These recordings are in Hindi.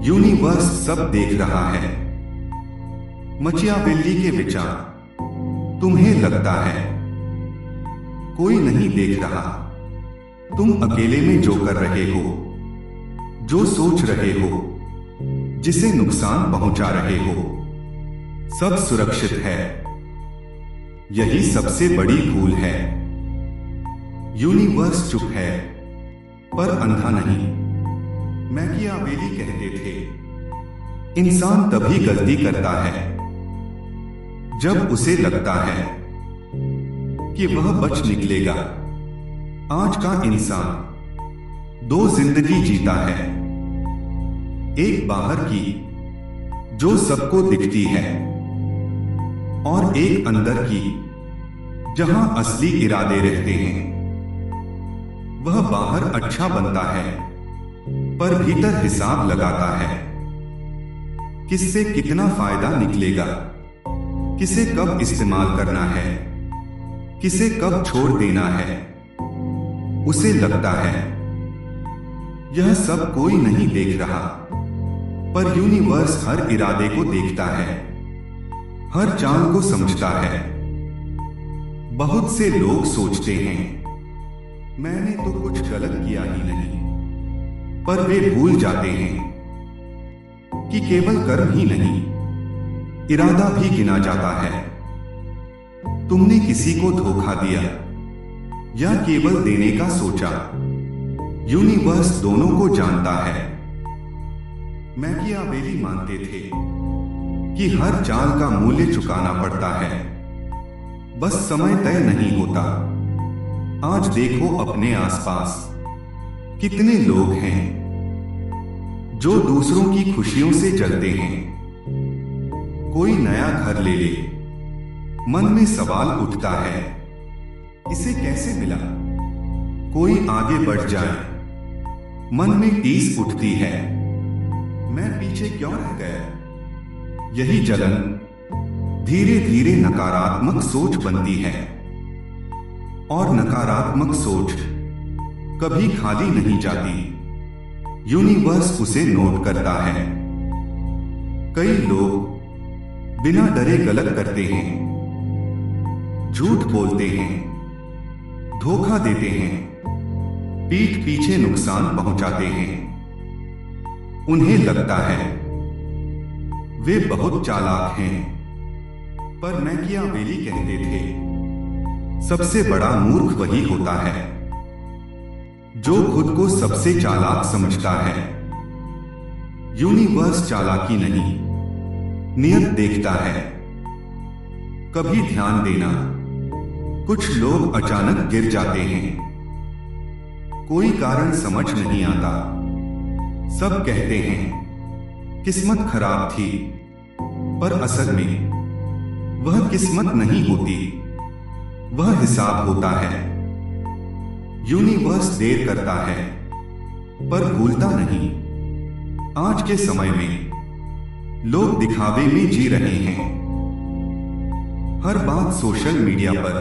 यूनिवर्स सब देख रहा है। मचियावेल्ली के विचार। तुम्हें लगता है कोई नहीं देख रहा। तुम अकेले में जो कर रहे हो, जो सोच रहे हो, जिसे नुकसान पहुंचा रहे हो, सब सुरक्षित है। यही सबसे बड़ी भूल है। यूनिवर्स चुप है, पर अंधा नहीं। मैकियावेली कहते थे, इंसान तभी गलती करता है जब उसे लगता है कि वह बच निकलेगा। आज का इंसान दो जिंदगी जीता है, एक बाहर की जो सबको दिखती है, और एक अंदर की जहां असली इरादे रहते हैं। वह बाहर अच्छा बनता है, पर भीतर हिसाब लगाता है। किससे कितना फायदा निकलेगा, किसे कब इस्तेमाल करना है, किसे कब छोड़ देना है। उसे लगता है यह सब कोई नहीं देख रहा, पर यूनिवर्स हर इरादे को देखता है, हर चाल को समझता है। बहुत से लोग सोचते हैं मैंने तो कुछ गलत किया ही नहीं, पर वे भूल जाते हैं कि केवल कर्म ही नहीं, इरादा भी गिना जाता है। तुमने किसी को धोखा दिया या केवल देने का सोचा, यूनिवर्स दोनों को जानता है। मैकियावेली मानते थे कि हर चाल का मूल्य चुकाना पड़ता है, बस समय तय नहीं होता। आज देखो अपने आसपास कितने लोग हैं जो दूसरों की खुशियों से जलते हैं। कोई नया घर ले ले, मन में सवाल उठता है इसे कैसे मिला। कोई आगे बढ़ जाए, मन में टीस उठती है मैं पीछे क्यों रह गया। यही जलन धीरे धीरे नकारात्मक सोच बनती है, और नकारात्मक सोच कभी खाली नहीं जाती। यूनिवर्स उसे नोट करता है। कई लोग बिना डरे गलत करते हैं, झूठ बोलते हैं, धोखा देते हैं, पीठ पीछे नुकसान पहुंचाते हैं। उन्हें लगता है वे बहुत चालाक हैं, पर मैकियावेली कहते थे सबसे बड़ा मूर्ख वही होता है जो खुद को सबसे चालाक समझता है। यूनिवर्स चालाकी नहीं, नियत देखता है। कभी ध्यान देना, कुछ लोग अचानक गिर जाते हैं, कोई कारण समझ नहीं आता। सब कहते हैं किस्मत खराब थी, पर असल में वह किस्मत नहीं होती, वह हिसाब होता है। यूनिवर्स देर करता है, पर भूलता नहीं। आज के समय में लोग दिखावे में जी रहे हैं। हर बात सोशल मीडिया पर,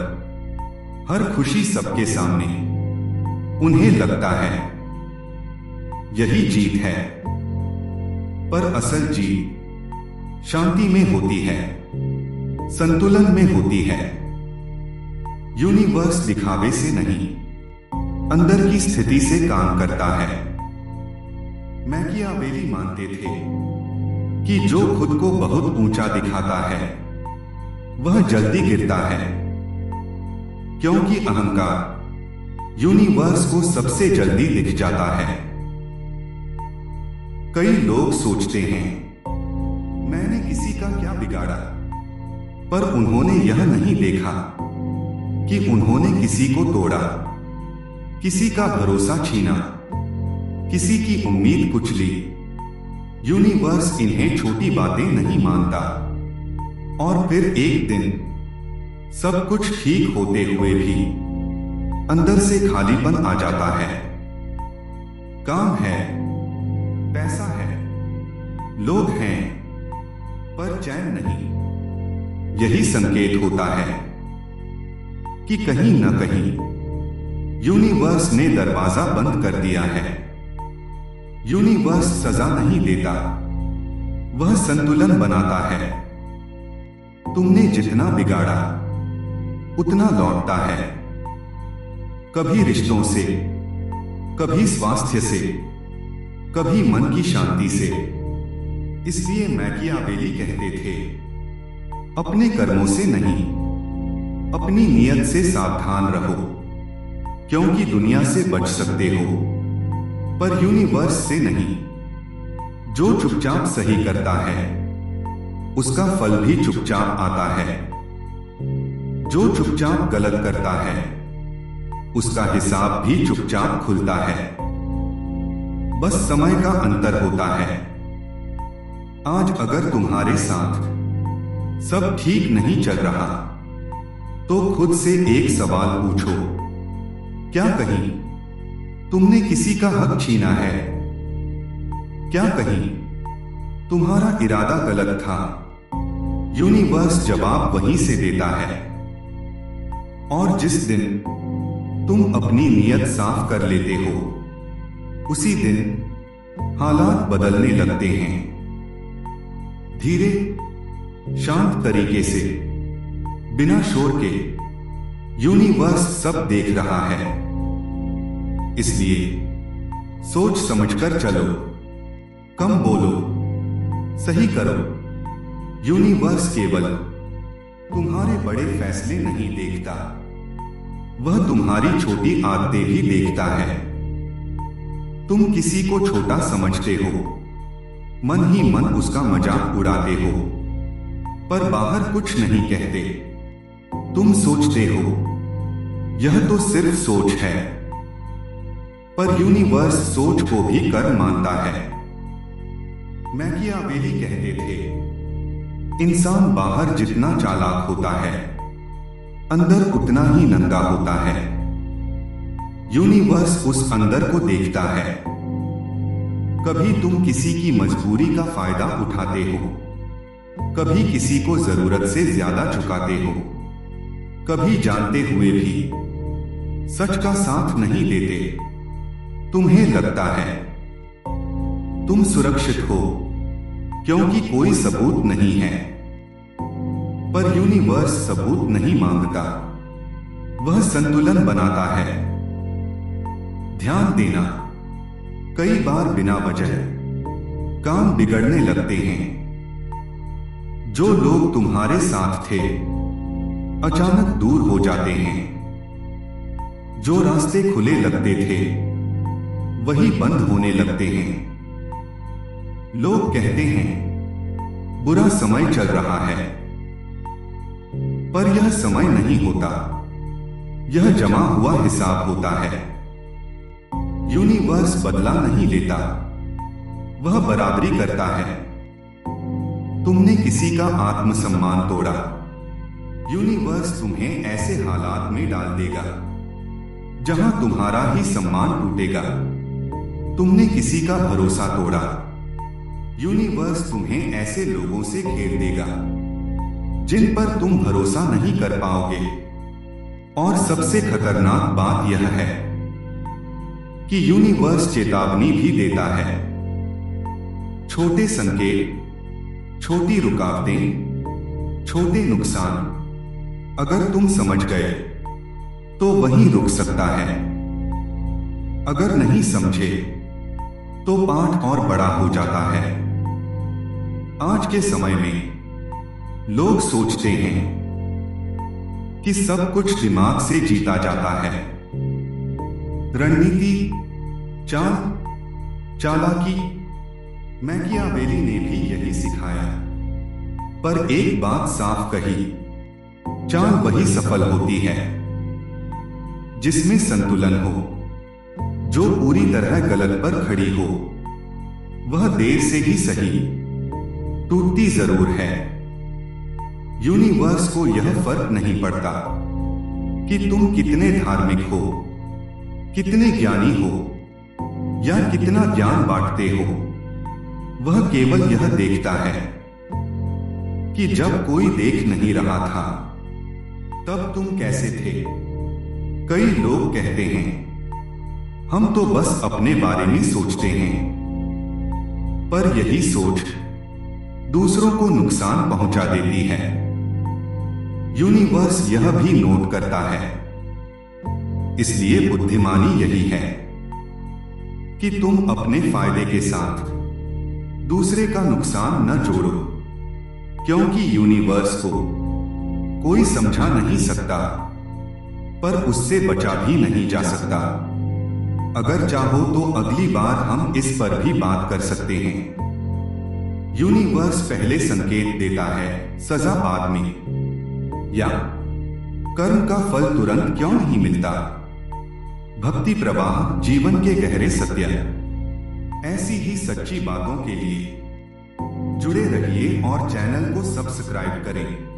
हर खुशी सबके सामने। उन्हें लगता है यही जीत है, पर असल जीत शांति में होती है, संतुलन में होती है। यूनिवर्स दिखावे से नहीं, अंदर की स्थिति से काम करता है। मैकियावेली मानते थे कि जो खुद को बहुत ऊंचा दिखाता है वह जल्दी गिरता है, क्योंकि अहंकार यूनिवर्स को सबसे जल्दी दिख जाता है। कई लोग सोचते हैं मैंने किसी का क्या बिगाड़ा, पर उन्होंने यह नहीं देखा कि उन्होंने किसी को तोड़ा, किसी का भरोसा छीना, किसी की उम्मीद कुचली। यूनिवर्स इन्हें छोटी बातें नहीं मानता, और फिर एक दिन सब कुछ ठीक होते हुए भी अंदर से खालीपन आ जाता है। काम है, पैसा है, लोग हैं, पर चैन नहीं। यही संकेत होता है कि कहीं न कहीं यूनिवर्स ने दरवाजा बंद कर दिया है। यूनिवर्स सजा नहीं देता, वह संतुलन बनाता है। तुमने जितना बिगाड़ा उतना लौटता है, कभी रिश्तों से, कभी स्वास्थ्य से, कभी मन की शांति से। इसलिए मैकियावेली कहते थे, अपने कर्मों से नहीं, अपनी नीयत से सावधान रहो, क्योंकि दुनिया से बच सकते हो पर यूनिवर्स से नहीं। जो चुपचाप सही करता है उसका फल भी चुपचाप आता है, जो चुपचाप गलत करता है उसका हिसाब भी चुपचाप खुलता है। बस समय का अंतर होता है। आज अगर तुम्हारे साथ सब ठीक नहीं चल रहा तो खुद से एक सवाल पूछो, क्या कहीं तुमने किसी का हक छीना है? क्या कहीं तुम्हारा इरादा गलत था? यूनिवर्स जवाब वहीं से देता है। और जिस दिन तुम अपनी नीयत साफ कर लेते हो उसी दिन हालात बदलने लगते हैं। धीरे शांत तरीके से, बिना शोर के। यूनिवर्स सब देख रहा है, इसलिए सोच समझकर चलो, कम बोलो, सही करो। यूनिवर्स केवल तुम्हारे बड़े फैसले नहीं देखता, वह तुम्हारी छोटी आदतें भी देखता है। तुम किसी को छोटा समझते हो, मन ही मन उसका मजाक उड़ाते हो, पर बाहर कुछ नहीं कहते। तुम सोचते हो यह तो सिर्फ सोच है, पर यूनिवर्स सोच को भी कर मानता है। मैकियावेली कहते थे, इंसान बाहर जितना चालाक होता है अंदर उतना ही नंगा होता है। यूनिवर्स उस अंदर को देखता है। कभी तुम किसी की मजबूरी का फायदा उठाते हो, कभी किसी को जरूरत से ज्यादा चुकाते हो, कभी जानते हुए भी सच का साथ नहीं देते। तुम्हें लगता है तुम सुरक्षित हो क्योंकि कोई सबूत नहीं है, पर यूनिवर्स सबूत नहीं मांगता, वह संतुलन बनाता है। ध्यान देना, कई बार बिना वजह काम बिगड़ने लगते हैं। जो लोग तुम्हारे साथ थे अचानक दूर हो जाते हैं, जो रास्ते खुले लगते थे वही बंद होने लगते हैं। लोग कहते हैं बुरा समय चल रहा है, पर यह समय नहीं होता, यह जमा हुआ हिसाब होता है। यूनिवर्स बदला नहीं लेता, वह बराबरी करता है। तुमने किसी का आत्मसम्मान तोड़ा, यूनिवर्स तुम्हें ऐसे हालात में डाल देगा जहां तुम्हारा ही सम्मान टूटेगा। तुमने किसी का भरोसा तोड़ा, यूनिवर्स तुम्हें ऐसे लोगों से घेर देगा जिन पर तुम भरोसा नहीं कर पाओगे। और सबसे खतरनाक बात यह है कि यूनिवर्स चेतावनी भी देता है। छोटे संकेत, छोटी रुकावटें, छोटे नुकसान, अगर तुम समझ गए तो वहीं रुक सकता है। अगर नहीं समझे तो पाठ और बड़ा हो जाता है। आज के समय में लोग सोचते हैं कि सब कुछ दिमाग से जीता जाता है। रणनीति, चाल, चालाकी, मैकियावेली ने भी यही सिखाया। पर एक बात साफ कही, चाल वही सफल होती है जिसमें संतुलन हो। जो पूरी तरह गलत पर खड़ी हो वह देर से ही सही, टूटती जरूर है। यूनिवर्स को यह फर्क नहीं पड़ता कि तुम कितने धार्मिक हो, कितने ज्ञानी हो या कितना ज्ञान बांटते हो। वह केवल यह देखता है कि जब कोई देख नहीं रहा था तब तुम कैसे थे। कई लोग कहते हैं हम तो बस अपने बारे में सोचते हैं, पर यही सोच दूसरों को नुकसान पहुंचा देती है। यूनिवर्स यह भी नोट करता है, इसलिए बुद्धिमानी यही है कि तुम अपने फायदे के साथ दूसरे का नुकसान न जोड़ो, क्योंकि यूनिवर्स को कोई समझा नहीं सकता, पर उससे बचा भी नहीं जा सकता। अगर चाहो तो अगली बार हम इस पर भी बात कर सकते हैं। यूनिवर्स पहले संकेत देता है, सजा बाद में, या कर्म का फल तुरंत क्यों नहीं मिलता। भक्ति प्रवाह, जीवन के गहरे सत्य। ऐसी ही सच्ची बातों के लिए जुड़े रहिए और चैनल को सब्सक्राइब करें।